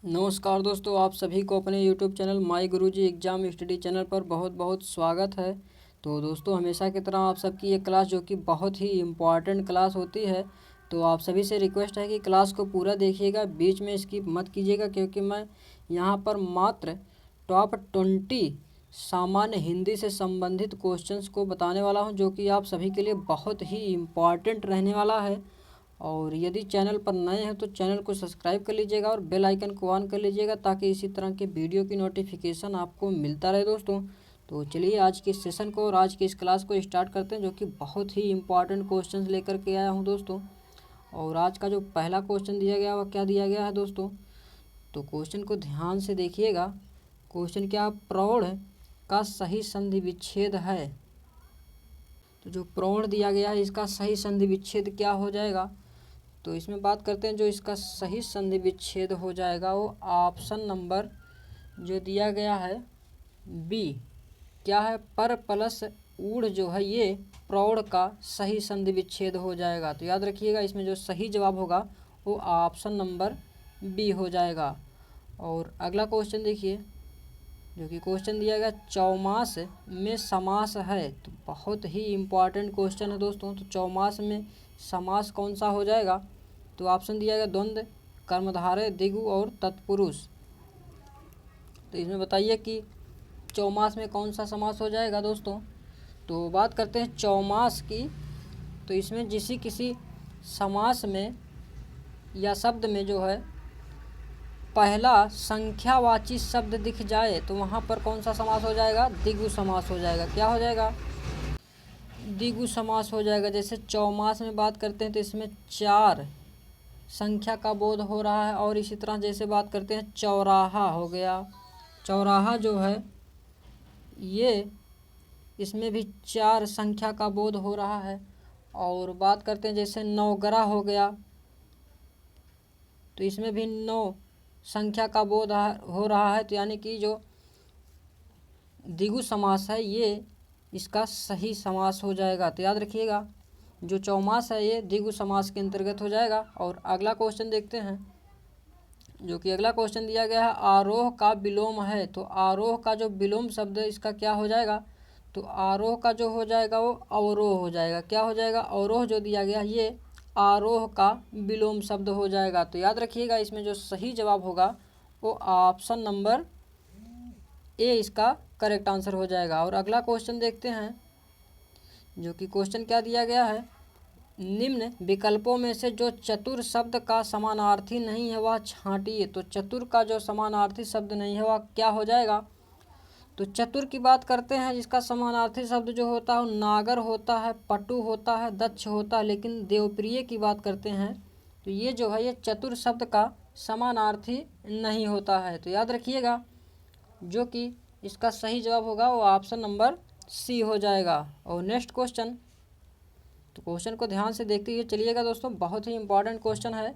नमस्कार दोस्तों, आप सभी को अपने YouTube channel my Guruji exam study channel पर बहुत बहुत स्वागत है। तो दोस्तों, हमेशा की तरह आप सबकी ये क्लास जो कि बहुत ही इम्पॉर्टेंट क्लास होती है, तो आप सभी से रिक्वेस्ट है कि क्लास को पूरा देखिएगा, बीच में स्किप मत कीजिएगा, क्योंकि मैं यहाँ पर मात्र टॉप 20 सामान्य हिंदी से संबंधित क्वेश्चंस को बताने वाला हूँ, जो कि आप सभी के लिए बहुत ही इम्पॉर्टेंट रहने वाला है। और यदि चैनल पर नए हैं तो चैनल को सब्सक्राइब कर लीजिएगा और बेल आइकन को ऑन कर लीजिएगा, ताकि इसी तरह के वीडियो की नोटिफिकेशन आपको मिलता रहे दोस्तों। तो चलिए आज के सेशन को और आज की इस क्लास को स्टार्ट करते हैं, जो कि बहुत ही इंपॉर्टेंट क्वेश्चंस लेकर के आया हूं दोस्तों। और आज का जो पहला क्वेश्चन दिया गया वह क्या दिया गया है दोस्तों, तो क्वेश्चन को ध्यान से देखिएगा। क्वेश्चन क्या, प्रौढ़ का सही संधि विच्छेद है। तो जो प्रौढ़ दिया गया है इसका सही संधि विच्छेद क्या हो जाएगा, तो इसमें बात करते हैं। जो इसका सही संधि विच्छेद हो जाएगा वो ऑप्शन नंबर जो दिया गया है बी, क्या है, पर प्लस ऊढ़ जो है ये प्रौढ़ का सही संधि विच्छेद हो जाएगा। तो याद रखिएगा, इसमें जो सही जवाब होगा वो ऑप्शन नंबर बी हो जाएगा। और अगला क्वेश्चन देखिए, जो कि क्वेश्चन दिया गया, चौमास में समास है। तो बहुत ही इम्पॉर्टेंट क्वेश्चन है दोस्तों। तो चौमास में समास कौन सा हो जाएगा, तो ऑप्शन दिया गया द्वंद्व, कर्मधारय, द्विगु और तत्पुरुष। तो इसमें बताइए कि चौमास में कौन सा समास हो जाएगा दोस्तों। तो बात करते हैं चौमास की। तो इसमें किसी समास में या शब्द में जो है पहला संख्यावाची शब्द दिख जाए तो वहाँ पर कौन सा समास हो जाएगा, द्विगु समास हो जाएगा। क्या हो जाएगा, द्विगु समास हो जाएगा। जैसे चौमास में बात करते हैं तो इसमें 4 संख्या का बोध हो रहा है, और इसी तरह जैसे बात करते हैं चौराहा हो गया, चौराहा जो है ये इसमें भी 4 संख्या का बोध हो रहा है। और बात करते हैं जैसे नौगरा हो गया, तो इसमें भी 9 संख्या का बोध हो रहा है। तो यानी कि जो द्विगु समास है ये इसका सही समास हो जाएगा। तो याद रखिएगा, जो चौमास है ये द्विगु समास के अंतर्गत हो जाएगा। और अगला क्वेश्चन देखते हैं, जो कि अगला क्वेश्चन दिया गया है, आरोह का विलोम है। तो आरोह का जो विलोम शब्द है इसका क्या हो जाएगा, तो आरोह का जो हो जाएगा वो अवरोह हो जाएगा। क्या हो जाएगा, अवरोह जो दिया गया ये आरोह का विलोम शब्द हो जाएगा। तो याद रखिएगा, इसमें जो सही जवाब होगा वो ऑप्शन नंबर ए इसका करेक्ट आंसर हो जाएगा। और अगला क्वेश्चन देखते हैं, जो कि क्वेश्चन क्या दिया गया है, निम्न विकल्पों में से जो चतुर शब्द का समानार्थी नहीं है वह छांटिए। तो चतुर का जो समानार्थी शब्द नहीं है वह क्या हो जाएगा, तो चतुर की बात करते हैं, जिसका समानार्थी शब्द जो होता है वो नागर होता है, पटु होता है, दक्ष होता है। लेकिन देवप्रिय की बात करते हैं तो ये जो है ये चतुर शब्द का समानार्थी नहीं होता है। तो याद रखिएगा, जो कि इसका सही जवाब होगा वो ऑप्शन नंबर सी हो जाएगा। और नेक्स्ट क्वेश्चन, तो क्वेश्चन को ध्यान से देखते हुए चलिएगा दोस्तों, बहुत ही इंपॉर्टेंट क्वेश्चन है।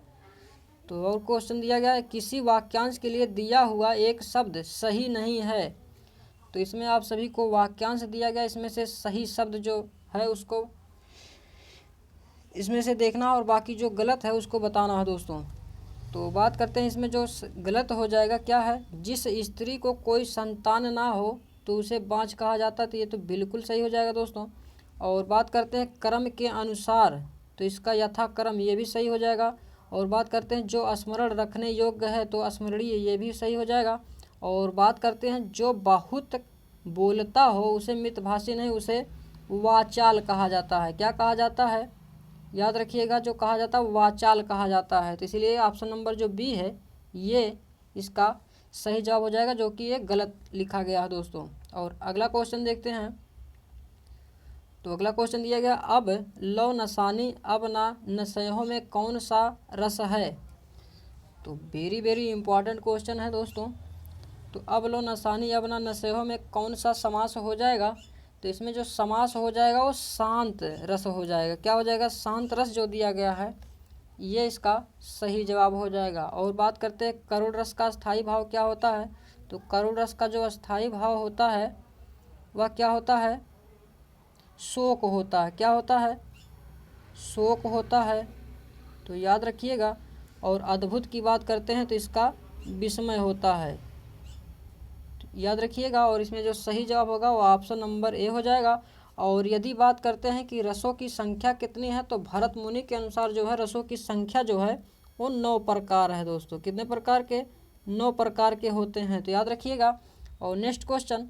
तो और क्वेश्चन दिया गया है, किसी वाक्यांश के लिए दिया हुआ एक शब्द सही नहीं है। तो इसमें आप सभी को वाक्यांश दिया गया, इसमें से सही शब्द जो है उसको इसमें से देखना और बाकी जो गलत है उसको बताना है दोस्तों। तो बात करते हैं, इसमें जो गलत हो जाएगा क्या है, जिस स्त्री को कोई संतान ना हो तो उसे बाँझ कहा जाता है। तो ये तो बिल्कुल सही हो जाएगा दोस्तों। और बात करते हैं क्रम के अनुसार, तो इसका यथा क्रम ये भी सही हो जाएगा। और बात करते हैं जो स्मरण रखने योग्य है तो स्मरणीय, ये भी सही हो जाएगा। और बात करते हैं जो बहुत बोलता हो उसे मितभाषी नहीं, उसे वाचाल कहा जाता है। क्या कहा जाता है, याद रखिएगा, जो कहा जाता है वाचाल कहा जाता है। तो इसलिए ऑप्शन नंबर जो बी है ये इसका सही जवाब हो जाएगा, जो कि ये गलत लिखा गया है दोस्तों। और अगला क्वेश्चन देखते हैं, तो अगला क्वेश्चन दिया गया, अब लौ नसानी अब ना नशयों में कौन सा रस है। तो वेरी वेरी इंपॉर्टेंट क्वेश्चन है दोस्तों। तो अब लो नसानी अब ना नशयों में कौन सा समास हो जाएगा, तो इसमें जो समास हो जाएगा वो शांत रस हो जाएगा। क्या हो जाएगा, शांत रस जो दिया गया है ये इसका सही जवाब हो जाएगा। और बात करते हैं करुण रस का स्थायी भाव क्या होता है, तो करुण रस का जो स्थायी भाव होता है वह क्या होता है, शोक होता है। क्या होता है, शोक होता है। तो याद रखिएगा। और अद्भुत की बात करते हैं तो इसका विस्मय होता है। याद रखिएगा। और इसमें जो सही जवाब होगा वो ऑप्शन नंबर ए हो जाएगा। और यदि बात करते हैं कि रसों की संख्या कितनी है, तो भरत मुनि के अनुसार जो है रसों की संख्या जो है वो 9 प्रकार है दोस्तों। कितने प्रकार के? 9 प्रकार के होते हैं, तो याद रखिएगा। और नेक्स्ट क्वेश्चन,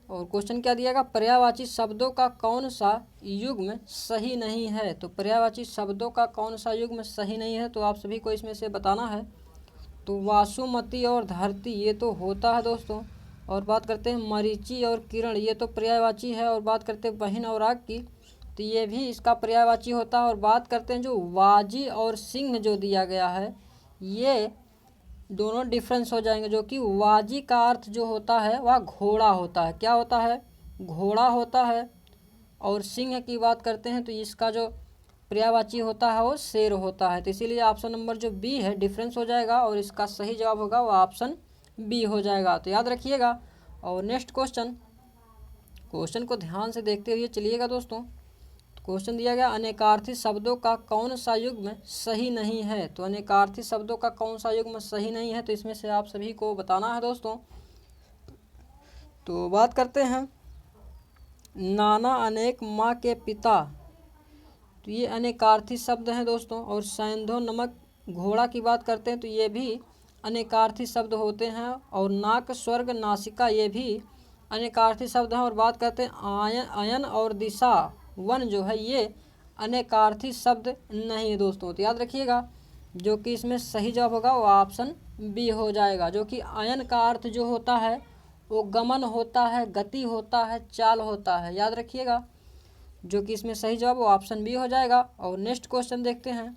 और क्वेश्चन क्या दिएगा, पर्यायवाची शब्दों का कौन सा युग्म सही नहीं है। तो पर्यायवाची शब्दों का कौन सा युग्म सही नहीं है, तो आप सभी को इसमें से बताना है। तो वासुमती और धरती ये तो होता है दोस्तों। और बात करते हैं मरीचि और किरण, ये तो पर्यायवाची है। और बात करते हैं बहिन और आग की, तो ये भी इसका पर्यायवाची होता है। और बात करते हैं जो वाजी और सिंह जो दिया गया है, ये दोनों डिफरेंस हो जाएंगे। जो कि वाजी का अर्थ जो होता है वह घोड़ा होता है। क्या होता है? घोड़ा होता है। और सिंह की बात करते हैं तो इसका जो पर्यायवाची होता है वो शेर होता है। तो इसीलिए ऑप्शन नंबर जो बी है डिफरेंस हो जाएगा, और इसका सही जवाब होगा वो ऑप्शन बी हो जाएगा। तो याद रखिएगा। और नेक्स्ट क्वेश्चन, क्वेश्चन को ध्यान से देखते हुए चलिएगा दोस्तों। क्वेश्चन दिया गया, अनेकार्थी शब्दों का कौन सा युग्म सही नहीं है। तो अनेकार्थी शब्दों का कौन सा युग्म सही नहीं है, तो इसमें से आप सभी को बताना है दोस्तों। तो बात करते हैं नाना अनेक माँ के पिता, तो ये अनेकार्थी शब्द हैं दोस्तों। और सैंधो नमक घोड़ा की बात करते हैं तो ये भी अनेकार्थी शब्द होते हैं। और नाक स्वर्ग नासिका ये भी अनेकार्थी शब्द हैं। और बात करते हैं आयन और दिशा वन जो है ये अनेकार्थी शब्द नहीं है दोस्तों। तो याद रखिएगा, जो कि इसमें सही जवाब होगा वो ऑप्शन बी हो जाएगा। जो कि आयन का अर्थ जो होता है वो गमन होता है, गति होता है, चाल होता है। याद रखिएगा। जो कि इसमें सही जवाब वो ऑप्शन बी हो जाएगा। और नेक्स्ट क्वेश्चन देखते हैं।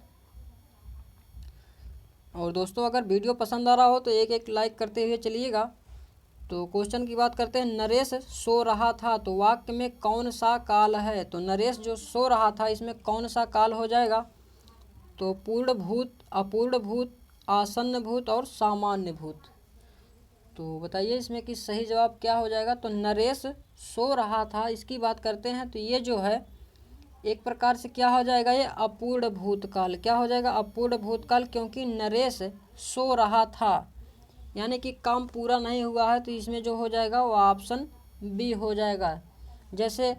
और दोस्तों अगर वीडियो पसंद आ रहा हो तो एक एक लाइक करते हुए चलिएगा। तो क्वेश्चन की बात करते हैं, नरेश सो रहा था, तो वाक्य में कौन सा काल है। तो नरेश जो सो रहा था इसमें कौन सा काल हो जाएगा। तो पूर्ण भूत, अपूर्ण भूत, आसन्न भूत और सामान्य भूत। तो बताइए इसमें कि सही जवाब क्या हो जाएगा। तो नरेश सो रहा था इसकी बात करते हैं तो ये जो है एक प्रकार से क्या हो जाएगा, ये अपूर्ण भूतकाल। क्या हो जाएगा? अपूर्ण भूतकाल, क्योंकि नरेश सो रहा था यानी कि काम पूरा नहीं हुआ है। तो इसमें जो हो जाएगा वो ऑप्शन बी हो जाएगा। जैसे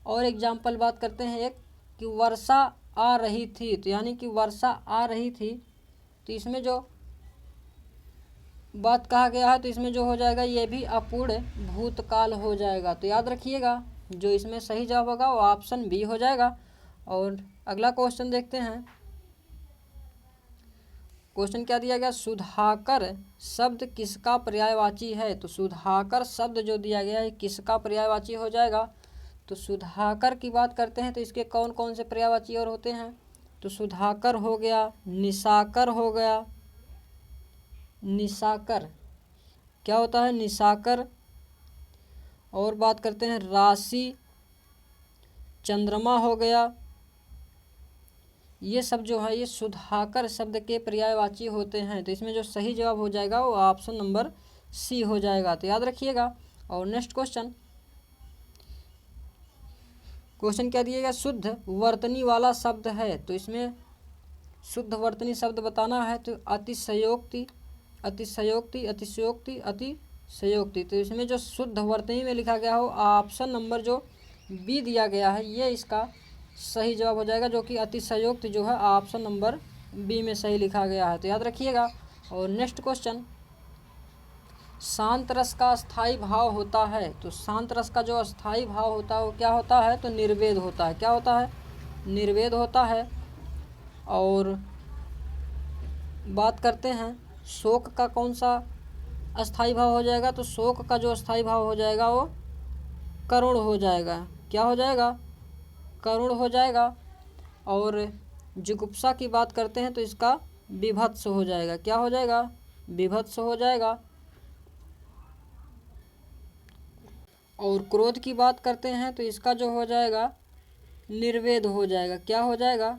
और एग्जाम्पल बात करते हैं एक, कि वर्षा आ रही थी, तो यानी कि वर्षा आ रही थी, तो इसमें जो बात कहा गया है तो इसमें जो हो जाएगा ये भी अपूर्ण भूतकाल हो जाएगा। तो याद रखिएगा, जो इसमें सही जवाब होगा वो ऑप्शन बी हो जाएगा। और अगला क्वेश्चन देखते हैं। क्वेश्चन क्या दिया गया, सुधाकर शब्द किसका पर्यायवाची है। तो सुधाकर शब्द जो दिया गया है किसका पर्यायवाची हो जाएगा। तो सुधाकर की बात करते हैं तो इसके कौन कौन से पर्यायवाची और होते हैं। तो सुधाकर हो गया, निशाकर हो गया, निशाकर क्या होता है, निशाकर। और बात करते हैं राशि, चंद्रमा हो गया। ये सब जो है ये सुधाकर शब्द के पर्यायवाची होते हैं। तो इसमें जो सही जवाब हो जाएगा वो ऑप्शन नंबर सी हो जाएगा। तो याद रखिएगा। और नेक्स्ट क्वेश्चन, क्वेश्चन क्या दिएगा, शुद्ध वर्तनी वाला शब्द है। तो इसमें शुद्ध वर्तनी शब्द बताना है। तो अतिशयोक्ति, अतिशयोक्ति, अतिशयोक्ति, अतिशयोक्ति। तो इसमें जो शुद्ध वर्तनी में लिखा गया हो ऑप्शन नंबर जो बी दिया गया है ये इसका सही जवाब हो जाएगा। जो कि अतिशयोक्ति जो है ऑप्शन नंबर बी में सही लिखा गया है। तो याद रखिएगा। और नेक्स्ट क्वेश्चन, शांत रस का स्थायी भाव होता है। तो शांत रस का जो स्थायी भाव होता है वो क्या होता है। तो निर्वेद होता है। क्या होता है? निर्वेद होता है। और बात करते हैं शोक का कौन सा अस्थाई भाव हो जाएगा। तो शोक का जो अस्थाई भाव हो जाएगा वो करुण हो जाएगा। क्या हो जाएगा? करुण हो जाएगा। और जुगुप्सा की बात करते हैं तो इसका विभत्स हो जाएगा। क्या हो जाएगा? विभत्स हो जाएगा। और क्रोध की बात करते हैं तो इसका जो हो जाएगा निर्वेद हो जाएगा। क्या हो जाएगा?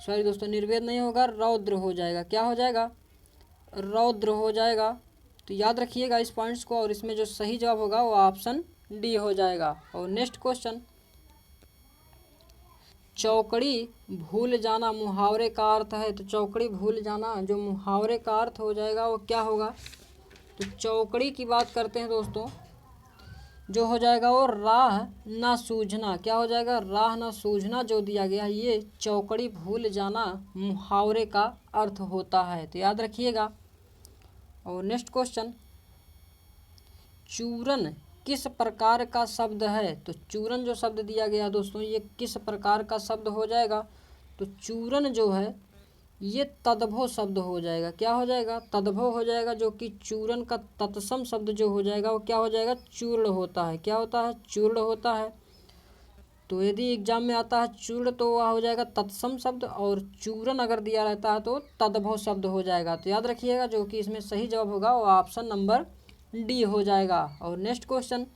सॉरी दोस्तों, निर्वेद नहीं होगा, रौद्र हो जाएगा। क्या हो जाएगा? रौद्र हो जाएगा। तो याद रखिएगा इस पॉइंट्स को। और इसमें जो सही जवाब होगा वो ऑप्शन डी हो जाएगा। और नेक्स्ट क्वेश्चन, चौकड़ी भूल जाना मुहावरे का अर्थ है। तो चौकड़ी भूल जाना जो मुहावरे का अर्थ हो जाएगा वो क्या होगा? तो चौकड़ी की बात करते हैं दोस्तों, जो हो जाएगा वो राह ना सूझना। क्या हो जाएगा? राह ना सूझना जो दिया गया है ये चौकड़ी भूल जाना मुहावरे का अर्थ होता है। तो याद रखिएगा। और नेक्स्ट क्वेश्चन, चूरन किस प्रकार का शब्द है? तो चूरन जो शब्द दिया गया दोस्तों ये किस प्रकार का शब्द हो जाएगा? तो चूरन जो है ये तद्भव शब्द हो जाएगा। क्या हो जाएगा? तद्भव हो जाएगा, जो कि चूरन का तत्सम शब्द जो हो जाएगा वो क्या हो जाएगा? चूर्ण होता है। क्या होता है? चूर्ण होता है। तो यदि एग्जाम में आता है चूर्ण तो वह हो जाएगा तत्सम शब्द, और चूरन अगर दिया रहता है तो तद्भव शब्द हो जाएगा। तो याद रखिएगा जो कि इसमें सही जवाब होगा वो ऑप्शन नंबर डी हो जाएगा। और नेक्स्ट क्वेश्चन,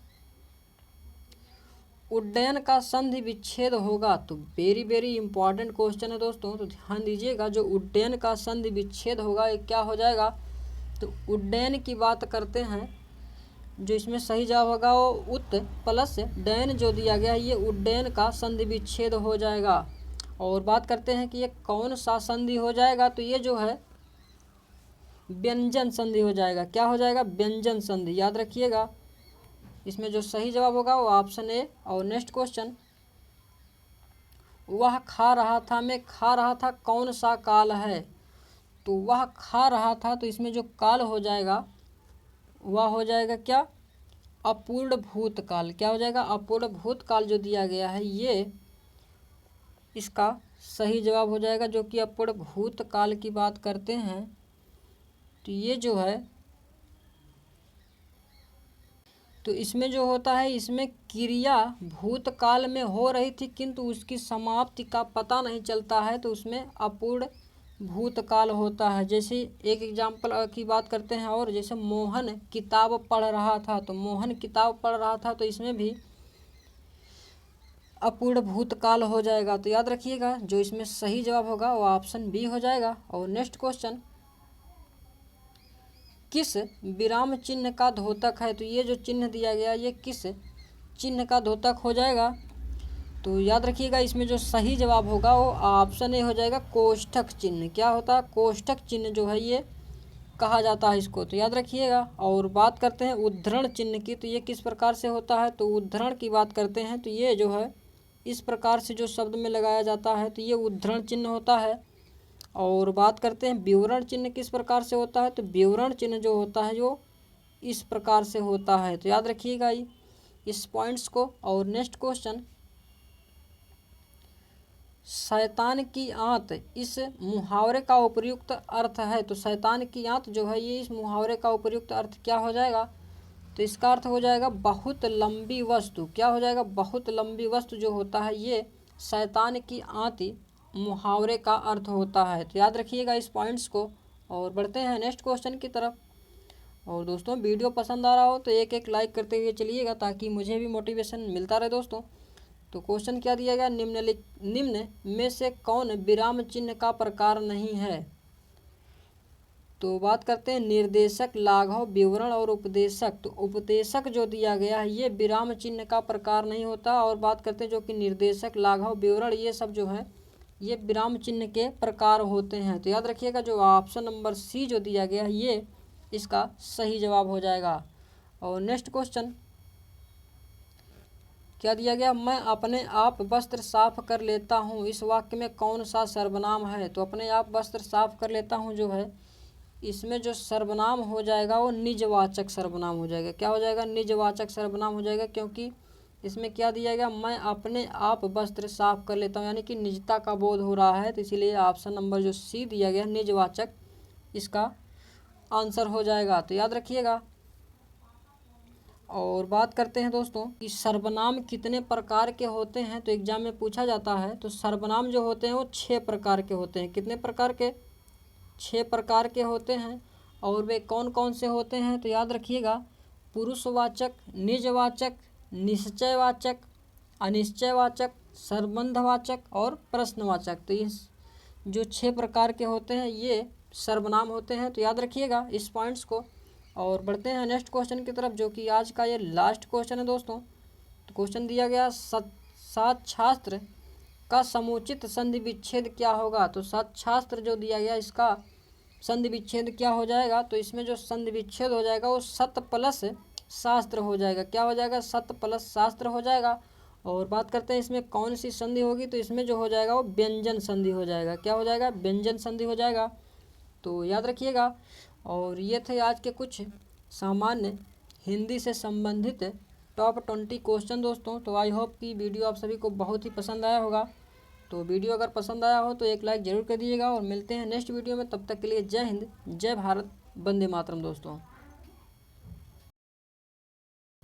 उड्डयन का संधि विच्छेद होगा। तो वेरी वेरी इंपॉर्टेंट क्वेश्चन है दोस्तों, तो ध्यान दीजिएगा। जो उड्डयन का संधि विच्छेद होगा ये क्या हो जाएगा? तो उड्डयन की बात करते हैं, जो इसमें सही जवाब होगा वो उत प्लस डयन जो दिया गया है ये उड्डयन का संधि विच्छेद हो जाएगा। और बात करते हैं कि ये कौन सा संधि हो जाएगा? तो ये जो है व्यंजन संधि हो जाएगा। क्या हो जाएगा? व्यंजन संधि। याद रखिएगा। इसमें जो सही जवाब होगा वो ऑप्शन ए। और नेक्स्ट क्वेश्चन, वह खा रहा था मैं खा रहा था कौन सा काल है? तो वह खा रहा था, तो इसमें जो काल हो जाएगा वह हो जाएगा क्या? अपूर्ण भूतकाल। क्या हो जाएगा? अपूर्ण भूतकाल जो दिया गया है ये इसका सही जवाब हो जाएगा। जो कि अपूर्ण भूतकाल की बात करते हैं तो ये जो है, तो इसमें जो होता है इसमें क्रिया भूतकाल में हो रही थी किंतु उसकी समाप्ति का पता नहीं चलता है, तो उसमें अपूर्ण भूतकाल होता है। जैसे एक एग्जाम्पल की बात करते हैं, और जैसे मोहन किताब पढ़ रहा था, तो मोहन किताब पढ़ रहा था तो इसमें भी अपूर्ण भूतकाल हो जाएगा। तो याद रखिएगा जो इसमें सही जवाब होगा वो ऑप्शन बी हो जाएगा। और नेक्स्ट क्वेश्चन, किस विराम चिन्ह का द्योतक है? तो ये जो चिन्ह दिया गया ये किस चिन्ह का द्योतक हो जाएगा? तो याद रखिएगा इसमें जो सही जवाब होगा वो ऑप्शन ए हो जाएगा, कोष्ठक चिन्ह। क्या होता है? कोष्ठक चिन्ह जो है ये कहा जाता है इसको। तो याद रखिएगा। और बात करते हैं उद्धरण चिन्ह की, तो ये किस प्रकार से होता है? तो उद्धरण की बात करते हैं तो ये जो है इस प्रकार से जो शब्द में लगाया जाता है तो ये उद्धरण चिन्ह होता है। और बात करते हैं विवरण चिन्ह किस प्रकार से होता है? तो विवरण चिन्ह जो होता है जो इस प्रकार से होता है। तो याद रखिएगा इस पॉइंट्स को। और नेक्स्ट क्वेश्चन, शैतान की आंत इस मुहावरे का उपयुक्त अर्थ है। तो शैतान की आंत जो है ये इस मुहावरे का उपयुक्त अर्थ क्या हो जाएगा? तो इसका अर्थ हो जाएगा बहुत लंबी वस्तु। क्या हो जाएगा? बहुत लंबी वस्तु जो होता है ये शैतान की आंत मुहावरे का अर्थ होता है। तो याद रखिएगा इस पॉइंट्स को। और बढ़ते हैं नेक्स्ट क्वेश्चन की तरफ। और दोस्तों वीडियो पसंद आ रहा हो तो एक एक लाइक करते हुए चलिएगा ताकि मुझे भी मोटिवेशन मिलता रहे दोस्तों। तो क्वेश्चन क्या दिया गया? निम्न में से कौन विराम चिन्ह का प्रकार नहीं है? तो बात करते हैं निर्देशक, लाघव, विवरण और उपदेशक। तो उपदेशक जो दिया गया है ये विराम चिन्ह का प्रकार नहीं होता। और बात करते हैं जो कि निर्देशक, लाघव, विवरण ये सब जो है ये विराम चिन्ह के प्रकार होते हैं। तो याद रखिएगा जो ऑप्शन नंबर सी जो दिया गया है ये इसका सही जवाब हो जाएगा। और नेक्स्ट क्वेश्चन क्या दिया गया? मैं अपने आप वस्त्र साफ कर लेता हूँ, इस वाक्य में कौन सा सर्वनाम है? तो अपने आप वस्त्र साफ कर लेता हूँ जो है इसमें जो सर्वनाम हो जाएगा वो निजवाचक सर्वनाम हो जाएगा। क्या हो जाएगा? निजवाचक सर्वनाम हो जाएगा, क्योंकि इसमें क्या दिया गया? मैं अपने आप वस्त्र साफ कर लेता हूँ, यानी कि निजता का बोध हो रहा है। तो इसीलिए ऑप्शन नंबर जो सी दिया गया निजवाचक इसका आंसर हो जाएगा। तो याद रखिएगा। और बात करते हैं दोस्तों कि सर्वनाम कितने प्रकार के होते हैं? तो एग्जाम में पूछा जाता है। तो सर्वनाम जो होते हैं वो 6 प्रकार के होते हैं। कितने प्रकार के? 6 प्रकार के होते हैं। और वे कौन कौन से होते हैं? तो याद रखिएगा, पुरुषवाचक, निजवाचक, निश्चयवाचक, अनिश्चयवाचक, संबंधवाचक और प्रश्नवाचक। तो इस जो 6 प्रकार के होते हैं ये सर्वनाम होते हैं। तो याद रखिएगा इस पॉइंट्स को। और बढ़ते हैं नेक्स्ट क्वेश्चन की तरफ, जो कि आज का ये लास्ट क्वेश्चन है दोस्तों। तो क्वेश्चन दिया गया सात शास्त्र का समुचित संधि विच्छेद क्या होगा। तो शास्त्र जो दिया गया इसका संधि विच्छेद क्या हो जाएगा। तो इसमें जो संधि विच्छेद हो जाएगा वो सत प्लस शास्त्र हो जाएगा। क्या हो जाएगा, सत प्लस शास्त्र हो जाएगा। और बात करते हैं इसमें कौन सी संधि होगी। तो इसमें जो हो जाएगा वो व्यंजन संधि हो जाएगा। क्या हो जाएगा, व्यंजन संधि हो जाएगा। तो याद रखिएगा। और ये थे आज के कुछ सामान्य हिंदी से संबंधित टॉप 20 क्वेश्चन दोस्तों। तो आई होप कि वीडियो आप सभी को बहुत ही पसंद आया होगा। तो वीडियो अगर पसंद आया हो तो एक लाइक ज़रूर कर दीजिएगा और मिलते हैं नेक्स्ट वीडियो में। तब तक के लिए जय हिंद, जय भारत, वंदे मातरम दोस्तों।